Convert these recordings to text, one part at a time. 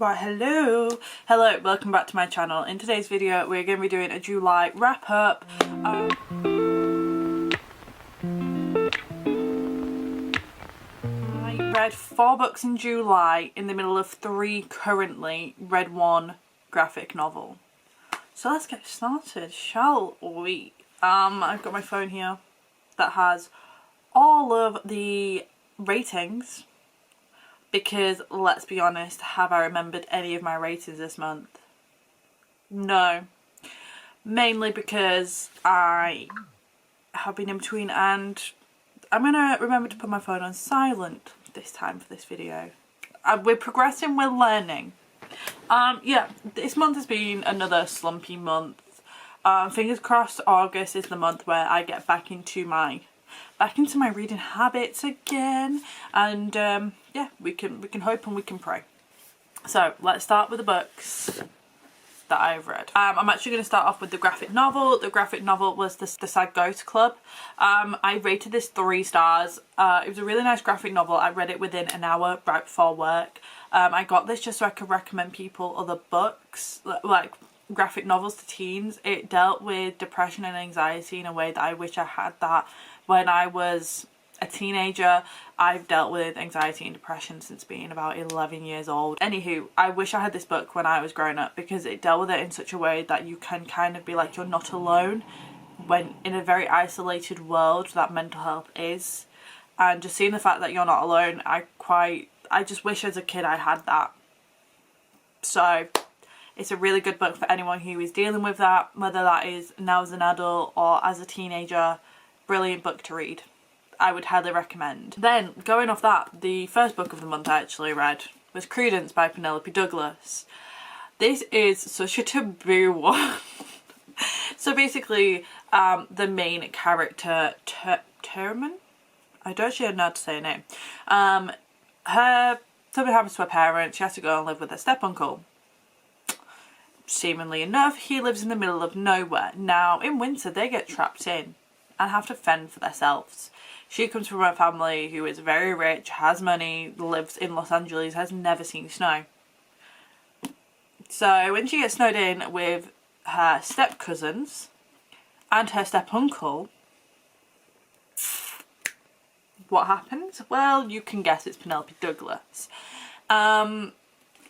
Right, hello, welcome back to my channel. In today's video we're going to be doing a July wrap up. I read 4 books in July, in the middle of 3 currently, read 1 graphic novel. So let's get started, shall we? I've got my phone here that has all of the ratings. Because, let's be honest, have I remembered any of my ratings this month? No. Mainly because I have been in between, and I'm going to remember to put my phone on silent this time for this video. We're progressing, we're learning. Yeah, this month has been another slumpy month. Fingers crossed August is the month where I get back into my reading habits again, and yeah, we can hope and we can pray. So let's start with the books that I've read. I'm actually going to start off with the graphic novel. The graphic novel was the Sad Ghost Club. I rated this 3 stars. It was a really nice graphic novel. I read it within an hour right before work. I got this just so I could recommend people other books, like graphic novels to teens. It dealt with depression and anxiety in a way that I wish I had that when I was a teenager. I've dealt with anxiety and depression since being about 11 years old. Anywho, I wish I had this book when I was growing up, because it dealt with it in such a way that you can kind of be like, you're not alone when in a very isolated world that mental health is. And just seeing the fact that you're not alone, I just wish as a kid I had that. So it's a really good book for anyone who is dealing with that, whether that is now as an adult or as a teenager. Brilliant book to read. I would highly recommend. Then, going off that, the first book of the month I actually read was Credence by Penelope Douglas. This is such a taboo one. So basically, the main character, Tanwen? I don't actually know how to say her name. Something happens to her parents. She has to go and live with her step-uncle. Seemingly enough, he lives in the middle of nowhere. Now, in winter, they get trapped in and have to fend for themselves. She comes from a family who is very rich, has money, lives in Los Angeles, has never seen snow. So when she gets snowed in with her step-cousins and her step-uncle, what happens? Well, you can guess, it's Penelope Douglas.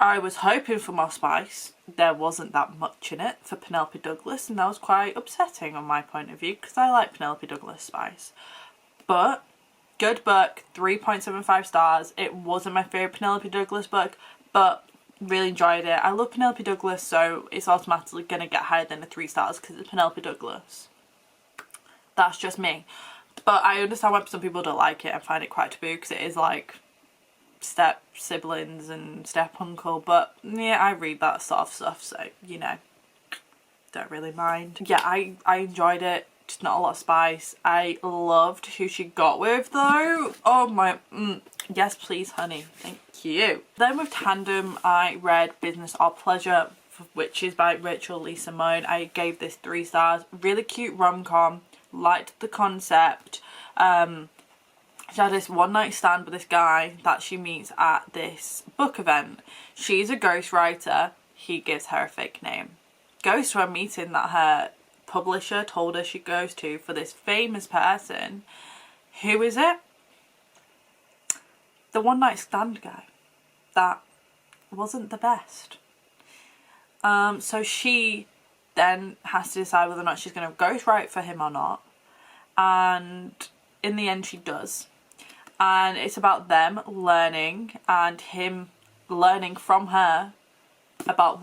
I was hoping for more spice. There wasn't that much in it for Penelope Douglas, and that was quite upsetting on my point of view, because I like Penelope Douglas spice. But good book, 3.75 stars. It wasn't my favourite Penelope Douglas book, but really enjoyed it. I love Penelope Douglas, so it's automatically going to get higher than a 3 stars because it's Penelope Douglas. That's just me. But I understand why some people don't like it and find it quite taboo, because it is like step siblings and step uncle, but yeah, I read that sort of stuff, so you know, don't really mind. Yeah, I enjoyed it, just not a lot of spice. I loved who she got with though. Oh my, yes please honey, thank you. Then with Tandem I read Business or Pleasure, which is by Rachel Lee Simone. I gave this 3 stars. Really cute rom-com, liked the concept. She had this one night stand with this guy that she meets at this book event. She's a ghostwriter. He gives her a fake name. Goes to a meeting that her publisher told her she goes to for this famous person. Who is it? The one night stand guy. That wasn't the best. So she then has to decide whether or not she's going to ghostwrite for him or not. And in the end she does. And it's about them learning and him learning from her about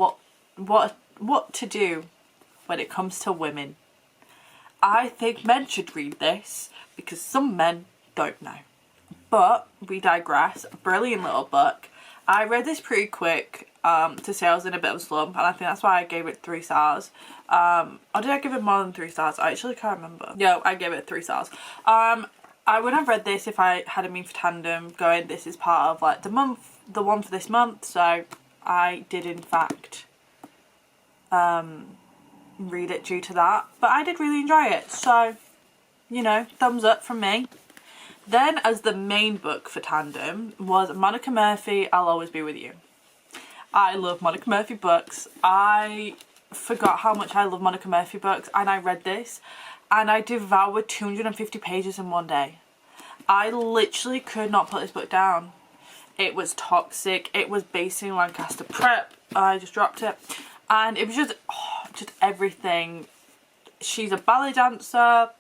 what to do when it comes to women. I think men should read this because some men don't know. But we digress. Brilliant little book. I read this pretty quick to say I was in a bit of a slump, and I think that's why I gave it 3 stars. Or did I give it more than 3 stars? I actually can't remember. Yeah, I gave it 3 stars. I wouldn't have read this if I hadn't been for Tandem going, this is part of like the one for this month, so I did in fact read it due to that. But I did really enjoy it, so you know, thumbs up from me. Then as the main book for Tandem was Monica Murphy, I'll Always Be With You. I love Monica Murphy books. I forgot how much I love Monica Murphy books, and I read this and I devoured 250 pages in one day. I literally could not put this book down. It was toxic. It was based in Lancaster Prep. I just dropped it. And it was just, just everything. She's a ballet dancer.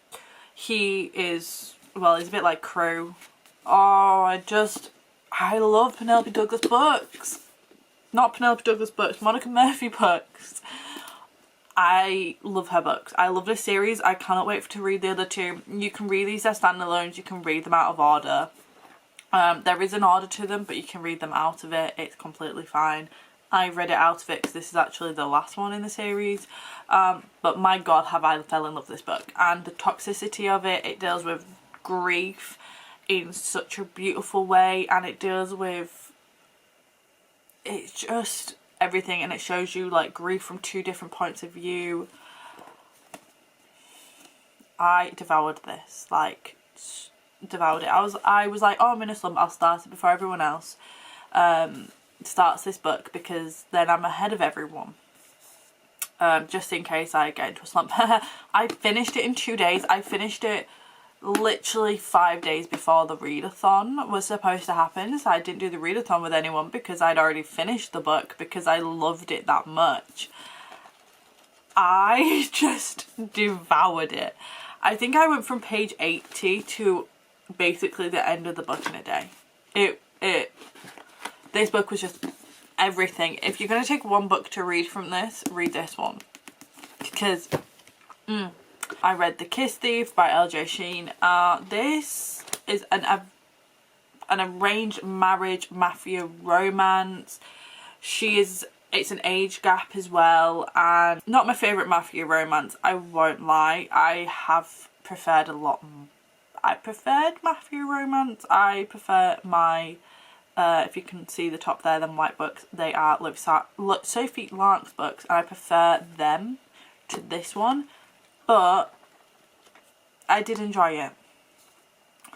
He is, well, he's a bit like Crew. I love Penelope Douglas books. Not Penelope Douglas books, Monica Murphy books. I love her books. I love this series. I cannot wait to read the other two. You can read these as standalones. You can read them out of order. There is an order to them, but you can read them out of it. It's completely fine. I read it out of it because this is actually the last one in the series. But my God, have I fell in love with this book. And the toxicity of it, it deals with grief in such a beautiful way. And it deals with, it's just everything. And it shows you like grief from two different points of view. I devoured this, like, devoured it. I was like, oh, I'm in a slump, I'll start it before everyone else starts this book, because then I'm ahead of everyone, just in case I get into a slump. I finished it in 2 days. I finished it literally 5 days before the readathon was supposed to happen, so I didn't do the readathon with anyone because I'd already finished the book because I loved it that much. I just devoured it. I think I went from page 80 to basically the end of the book in a day. This book was just everything. If you're going to take one book to read from this, read this one. Because I read The Kiss Thief by L.J. Sheen. This is an arranged marriage mafia romance. It's an age gap as well, and not my favourite mafia romance, I won't lie. I have preferred a lot. I preferred mafia romance. I prefer my, if you can see the top there, them white books, they are Sophie Lark's books, and I prefer them to this one, but I did enjoy it.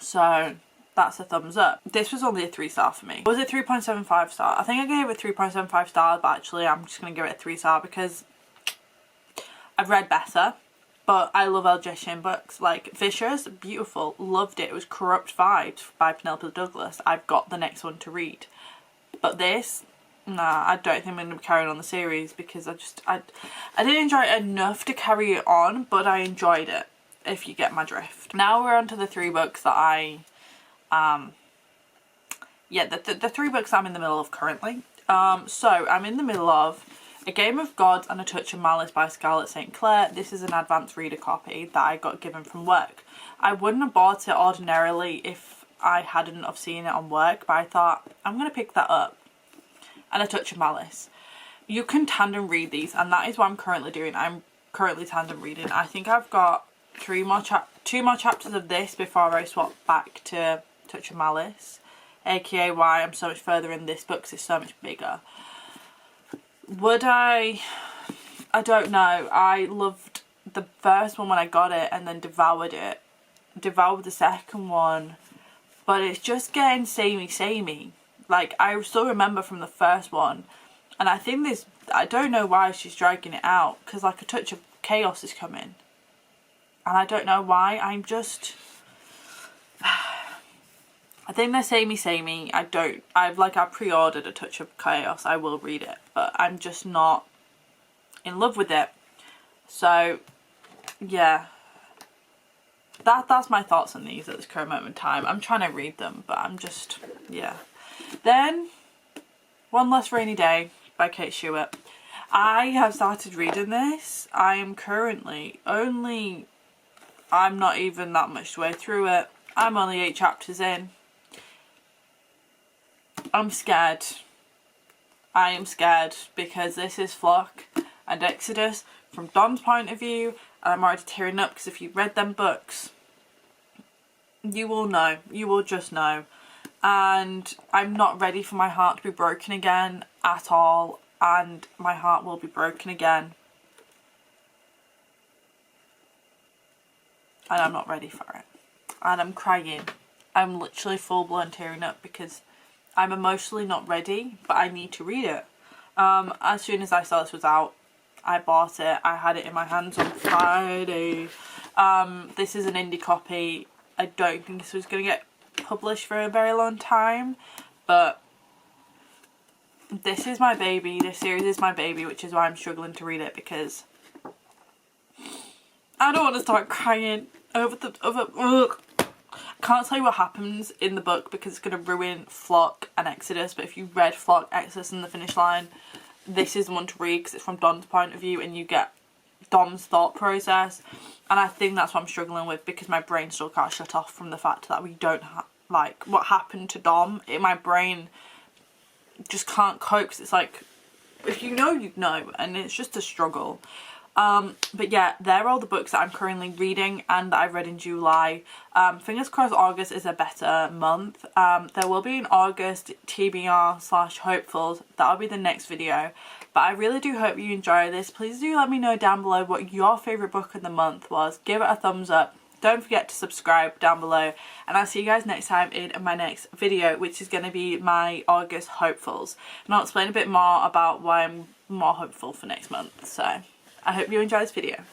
So that's a thumbs up. This was only a 3-star for me. Was it 3.75 star? I think I gave it 3.75 stars, but actually I'm just going to give it a 3-star because I've read better. But I love L.J. Sheen books. Like Vicious, beautiful, loved it. It was Corrupt Vibes by Penelope Douglas. I've got the next one to read. But this, nah, I don't think I'm going to be carrying on the series because I didn't enjoy it enough to carry it on, but I enjoyed it, if you get my drift. Now we're on to the 3 books that the 3 books I'm in the middle of currently. So I'm in the middle of A Game of Gods and a Touch of Malice by Scarlett St. Clair. This is an advanced reader copy that I got given from work. I wouldn't have bought it ordinarily if I hadn't have seen it on work, but I thought I'm going to pick that up. And a Touch of Malice. You can tandem read these, and that is what I'm currently doing. I'm currently tandem reading. I think I've got 2 more chapters of this before I swap back to Touch of Malice, aka why I'm so much further in this book because it's so much bigger. Would I don't know. I loved the first one when I got it and then devoured the second one, but it's just getting samey. Like, I still remember from the first one, and I think I don't know why she's dragging it out, because like a touch of chaos is coming, and I don't know why. I think they're samey. I've pre-ordered A Touch of Chaos. I will read it, but I'm just not in love with it. So, yeah. That's my thoughts on these at this current moment in time. I'm trying to read them, but I'm just, yeah. Then, One Less Rainy Day by Kate Stewart. I have started reading this. I am currently I'm not even that much way through it. I'm only 8 chapters in. I'm scared. I am scared because this is Flock and Exodus from Don's point of view, and I'm already tearing up because if you've read them books, you will know. You will just know. And I'm not ready for my heart to be broken again at all, and my heart will be broken again. And I'm not ready for it. And I'm crying. I'm literally full blown tearing up because I'm emotionally not ready, but I need to read it. As soon as I saw this was out, I bought it. I had it in my hands on Friday. This is an indie copy. I don't think this was going to get published for a very long time, but this is my baby. This series is my baby, which is why I'm struggling to read it, because I don't want to start crying over the ugh. I can't tell you what happens in the book because it's going to ruin Flock and Exodus, but if you read Flock, Exodus and The Finish Line, this is the one to read because it's from Dom's point of view and you get Dom's thought process. And I think that's what I'm struggling with, because my brain still can't shut off from the fact that we don't like what happened to Dom. My brain just can't cope, because it's like, if you know, you know, and it's just a struggle. But yeah, they're all the books that I'm currently reading and that I've read in July. Fingers crossed August is a better month. There will be an August TBR/hopefuls. That'll be the next video. But I really do hope you enjoy this. Please do let me know down below what your favourite book of the month was. Give it a thumbs up. Don't forget to subscribe down below. And I'll see you guys next time in my next video, which is going to be my August hopefuls. And I'll explain a bit more about why I'm more hopeful for next month. So I hope you enjoy this video.